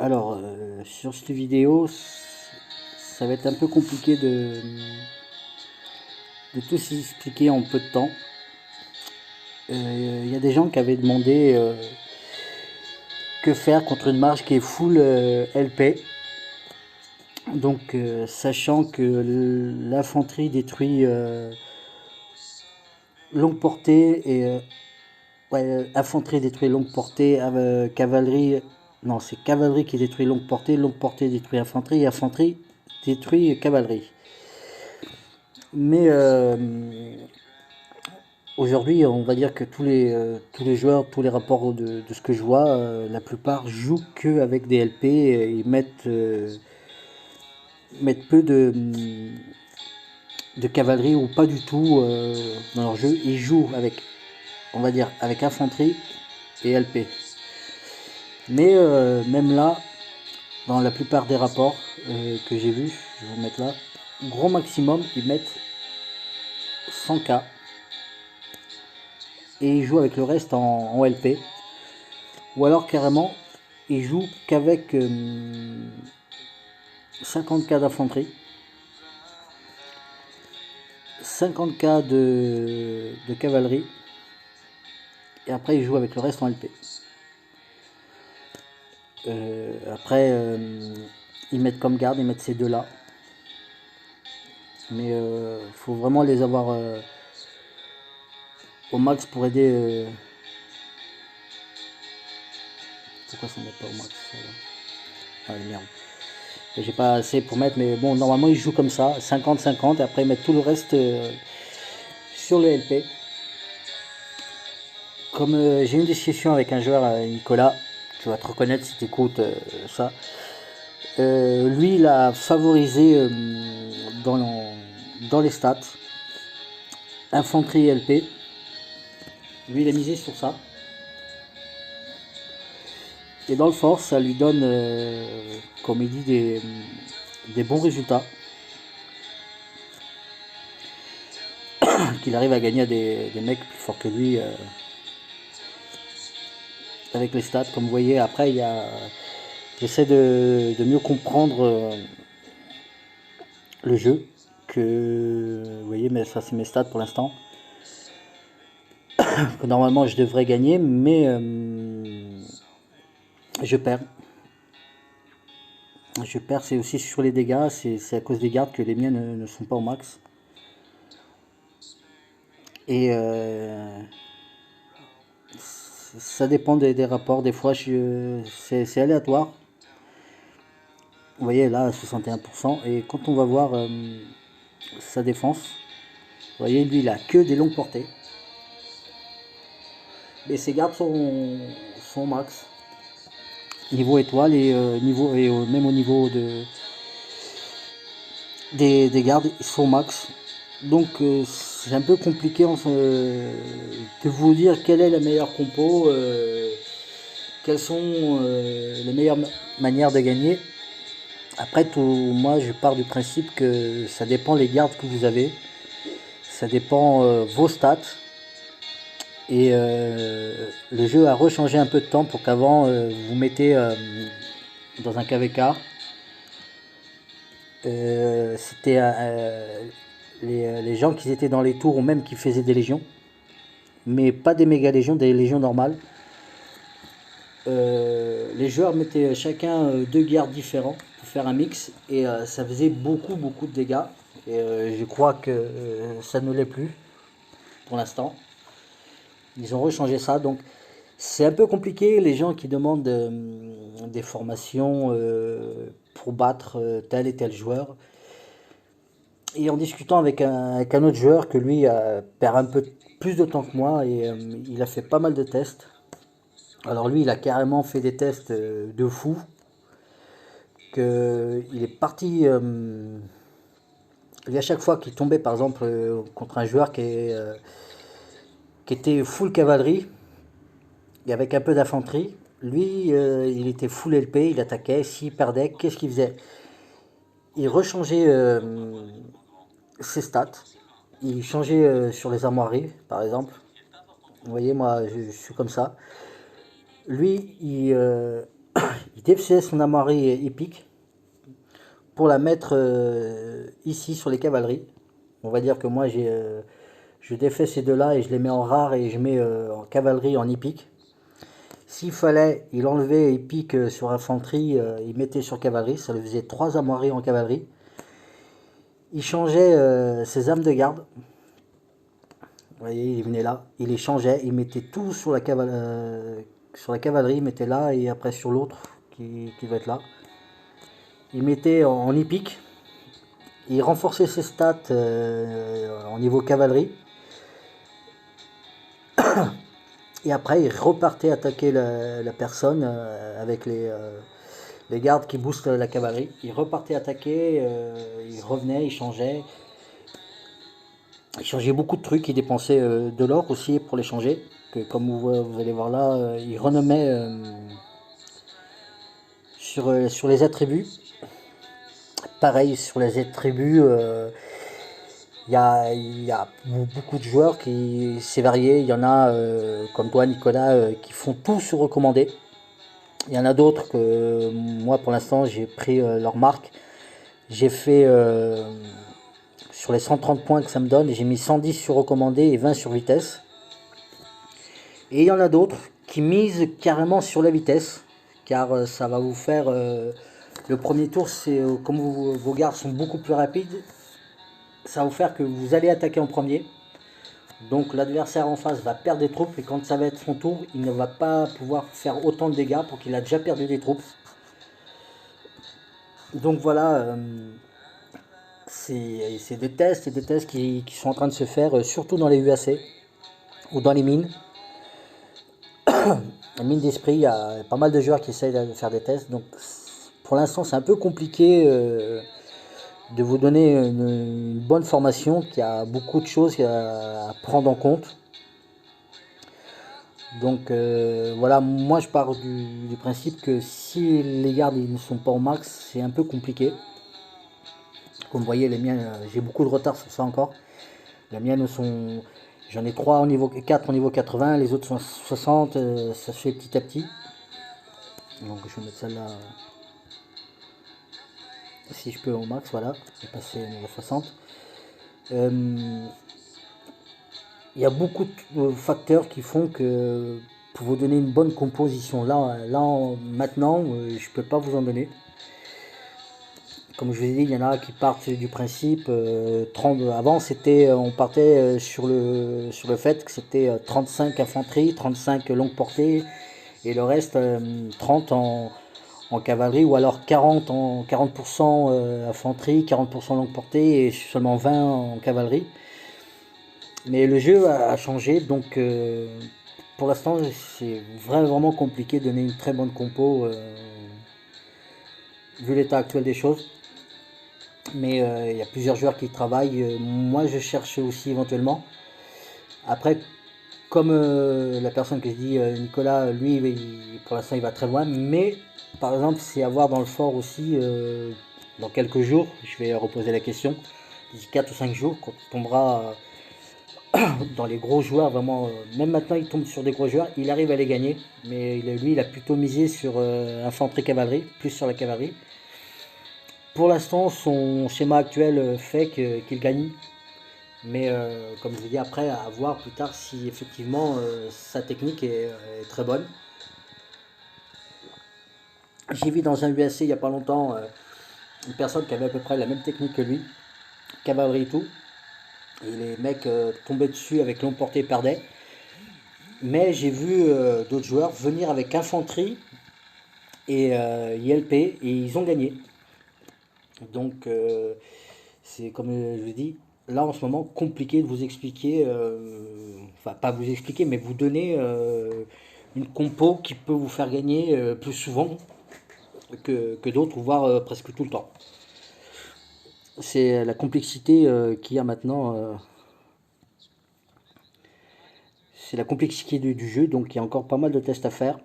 Alors, sur cette vidéo, ça va être un peu compliqué de tout s'expliquer en peu de temps. Il y a des gens qui avaient demandé que faire contre une marche qui est full LP. Donc, sachant que l'infanterie détruit longue portée et ouais, infanterie détruit longue portée, cavalerie, non, c'est cavalerie qui détruit longue portée détruit infanterie, et infanterie détruit cavalerie. Mais aujourd'hui, on va dire que tous les joueurs, tous les rapports de ce que je vois, la plupart jouent que avec des LP et mettent peu de cavalerie ou pas du tout dans leur jeu. Ils jouent avec, on va dire, avec infanterie et LP. Mais même là, dans la plupart des rapports que j'ai vus, je vais vous mettre là, gros maximum, ils mettent 100k et ils jouent avec le reste en LP. Ou alors carrément, ils jouent qu'avec 50k d'infanterie, 50k de cavalerie, et après ils jouent avec le reste en LP. Après, ils mettent comme garde, ils mettent ces deux-là. Mais faut vraiment les avoir au max pour aider. Pourquoi ça ne met pas au max ça, là? Ah merde. J'ai pas assez pour mettre, mais bon, normalement ils jouent comme ça, 50-50, et après ils mettent tout le reste sur le LP. Comme j'ai eu une discussion avec un joueur, Nicolas, tu vas te reconnaître si tu écoutes ça. Lui, il a favorisé dans les stats infanterie LP. Lui, il a misé sur ça. Et dans le force, ça lui donne, comme il dit, des bons résultats. Qu'il arrive à gagner à des mecs plus forts que lui avec les stats. Comme vous voyez, après, j'essaie de mieux comprendre le jeu. Que vous voyez, mais ça, c'est mes stats pour l'instant. Que normalement, je devrais gagner, mais je perds. Je perds, c'est aussi sur les dégâts. C'est à cause des gardes que les miens ne sont pas au max. Et ça dépend des rapports. Des fois, c'est aléatoire. Vous voyez là, 61%. Et quand on va voir sa défense, vous voyez, lui, il a que des longues portées. Mais ses gardes sont max. Niveau étoile et, même au niveau des gardes, ils sont max. Donc c'est un peu compliqué de vous dire quelle est la meilleure compo, quelles sont les meilleures manières de gagner. Après tout, moi je pars du principe que ça dépend les gardes que vous avez, ça dépend vos stats. Et le jeu a rechangé un peu de temps pour qu'avant vous mettez dans un KVK. C'était les gens qui étaient dans les tours ou même qui faisaient des légions, mais pas des méga légions, des légions normales. Les joueurs mettaient chacun deux gardes différents pour faire un mix et ça faisait beaucoup de dégâts. Et je crois que ça ne l'est plus pour l'instant. Ils ont rechangé ça, donc c'est un peu compliqué les gens qui demandent des formations pour battre tel et tel joueur. Et en discutant avec un autre joueur que lui perd un peu plus de temps que moi et il a fait pas mal de tests. Alors lui, il a carrément fait des tests de fou. Il est parti. Lui, à chaque fois qu'il tombait, par exemple, contre un joueur qui était full cavalerie et avec un peu d'infanterie, lui, il était full LP, il attaquait. S'il perdait, qu'est-ce qu'il faisait? Il rechangeait ses stats. Il changeait sur les armoiries, par exemple. Vous voyez, moi, je suis comme ça. Lui, il défaisait son armoirie épique pour la mettre ici sur les cavaleries. On va dire que moi je défais ces deux-là et je les mets en rare et je mets en cavalerie en épique. S'il fallait, il enlevait épique sur infanterie, il mettait sur cavalerie, ça lui faisait 3 armoiries en cavalerie. Il changeait ses armes de garde. Vous voyez, il venait là, il les changeait, il mettait tout sur la cavalerie, il mettait là et après sur l'autre qui va être là. Il mettait en hippique, il renforçait ses stats en niveau cavalerie. Et après, il repartait attaquer la personne avec les gardes qui boostent la cavalerie. Il repartait attaquer, il revenait, il changeait. Il changeait beaucoup de trucs, il dépensait de l'or aussi pour les changer. Que, comme vous allez voir là, il renommait sur les attributs. Pareil, sur les attributs, il y a beaucoup de joueurs qui, c'est varié. Il y en a, comme toi Nicolas, qui font tout se recommander. Il y en a d'autres que moi pour l'instant j'ai pris leur marque. J'ai fait sur les 130 points que ça me donne, j'ai mis 110 sur recommandé et 20 sur vitesse. Et il y en a d'autres qui misent carrément sur la vitesse, car ça va vous faire... le premier tour, c'est comme vos gardes sont beaucoup plus rapides, ça va vous faire que vous allez attaquer en premier. Donc l'adversaire en face va perdre des troupes et quand ça va être son tour, il ne va pas pouvoir faire autant de dégâts pour qu'il a déjà perdu des troupes. Donc voilà, c'est des tests qui sont en train de se faire, surtout dans les UAC ou dans les mines. Les mines d'esprit, il y a pas mal de joueurs qui essayent de faire des tests. Donc pour l'instant, c'est un peu compliqué de vous donner une bonne formation qui a beaucoup de choses à prendre en compte. Donc voilà, moi je pars du principe que si les gardes ils ne sont pas au max, c'est un peu compliqué. Comme vous voyez, les miens, j'ai beaucoup de retard sur ça encore. Les miennes sont... J'en ai 3 au niveau 4 au niveau 80, les autres sont 60, ça se fait petit à petit. Donc je vais mettre celle-là, si je peux au max, voilà, j'ai passé au niveau 60. Il y a beaucoup de facteurs qui font que pour vous donner une bonne composition, maintenant, je peux pas vous en donner. Comme je vous ai dit, il y en a qui partent du principe 30. Avant, on partait sur le fait que c'était 35 infanterie, 35 longue portée et le reste 30 en cavalerie ou alors 40% infanterie, 40% longue portée et seulement 20 en cavalerie. Mais le jeu a changé, donc pour l'instant c'est vraiment compliqué de donner une très bonne compo vu l'état actuel des choses. Mais il y a plusieurs joueurs qui travaillent. Moi je cherche aussi éventuellement. Après, comme la personne que je dis, Nicolas, lui pour l'instant il va très loin. Mais par exemple, c'est à voir dans le fort aussi dans quelques jours. Je vais reposer la question. D'ici 4 ou 5 jours, quand on tombera dans les gros joueurs, vraiment, même maintenant il tombe sur des gros joueurs, il arrive à les gagner, mais lui il a plutôt misé sur infanterie cavalerie, plus sur la cavalerie. Pour l'instant son schéma actuel fait qu'il gagne, mais comme je vous dis après, à voir plus tard si effectivement sa technique est très bonne. J'ai vu dans un UAC il n'y a pas longtemps une personne qui avait à peu près la même technique que lui, cavalerie et tout. Et les mecs tombaient dessus avec longue portée et perdaient. Mais j'ai vu d'autres joueurs venir avec infanterie et ILP et ils ont gagné. Donc c'est comme je vous dis, là en ce moment compliqué de vous expliquer, enfin pas vous expliquer, mais vous donner une compo qui peut vous faire gagner plus souvent que d'autres, voire presque tout le temps. C'est la complexité qu'il y a maintenant. C'est la complexité du jeu, donc il y a encore pas mal de tests à faire.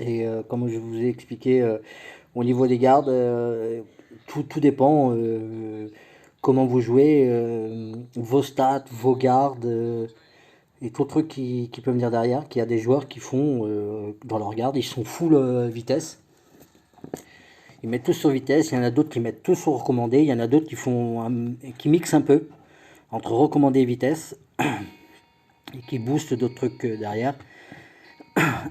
Et comme je vous ai expliqué au niveau des gardes, tout dépend comment vous jouez, vos stats, vos gardes, Et tout le truc qui peut venir derrière, qu'il y a des joueurs qui font dans leur garde, ils sont full vitesse. Ils mettent tous sur vitesse, il y en a d'autres qui mettent tous sur recommandé, il y en a d'autres qui mixent un peu entre recommandé et vitesse et qui boostent d'autres trucs derrière.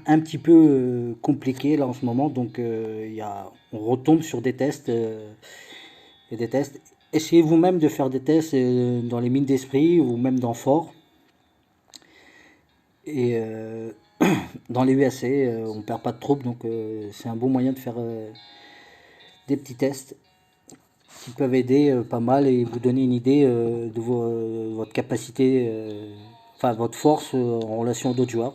Un petit peu compliqué là en ce moment, donc on retombe sur des tests et des tests. Essayez vous-même de faire des tests dans les mines d'esprit ou même dans Fort. Et dans les UAC, on perd pas de troupes, donc c'est un bon moyen de faire des petits tests qui peuvent aider pas mal et vous donner une idée de votre capacité, enfin votre force en relation à d'autres joueurs.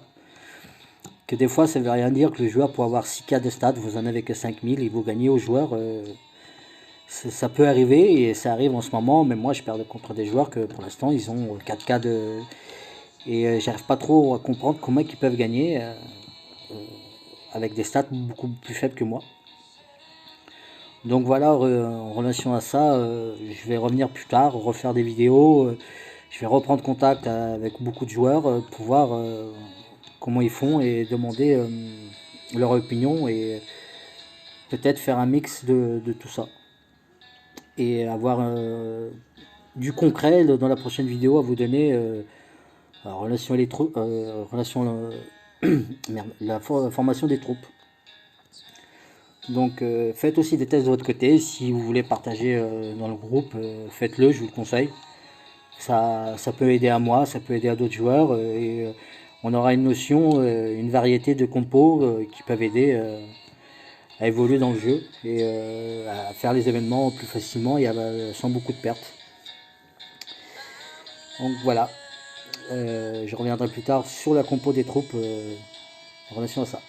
Que des fois ça veut rien dire que le joueur pour avoir 6K de stats, vous en avez que 5000 et vous gagnez aux joueurs. Ça peut arriver et ça arrive en ce moment, mais moi je perds contre des joueurs que pour l'instant ils ont 4K de... Et j'arrive pas trop à comprendre comment ils peuvent gagner avec des stats beaucoup plus faibles que moi. Donc voilà, en relation à ça, je vais revenir plus tard, refaire des vidéos. Je vais reprendre contact avec beaucoup de joueurs pour voir comment ils font et demander leur opinion et peut-être faire un mix de tout ça. Et avoir du concret dans la prochaine vidéo à vous donner en relation à la formation des troupes. Donc faites aussi des tests de votre côté, si vous voulez partager dans le groupe, faites-le, je vous le conseille. Ça peut aider à moi, ça peut aider à d'autres joueurs, et on aura une notion, une variété de compos qui peuvent aider à évoluer dans le jeu, et à faire les événements plus facilement et sans beaucoup de pertes. Donc voilà, je reviendrai plus tard sur la compo des troupes en relation à ça.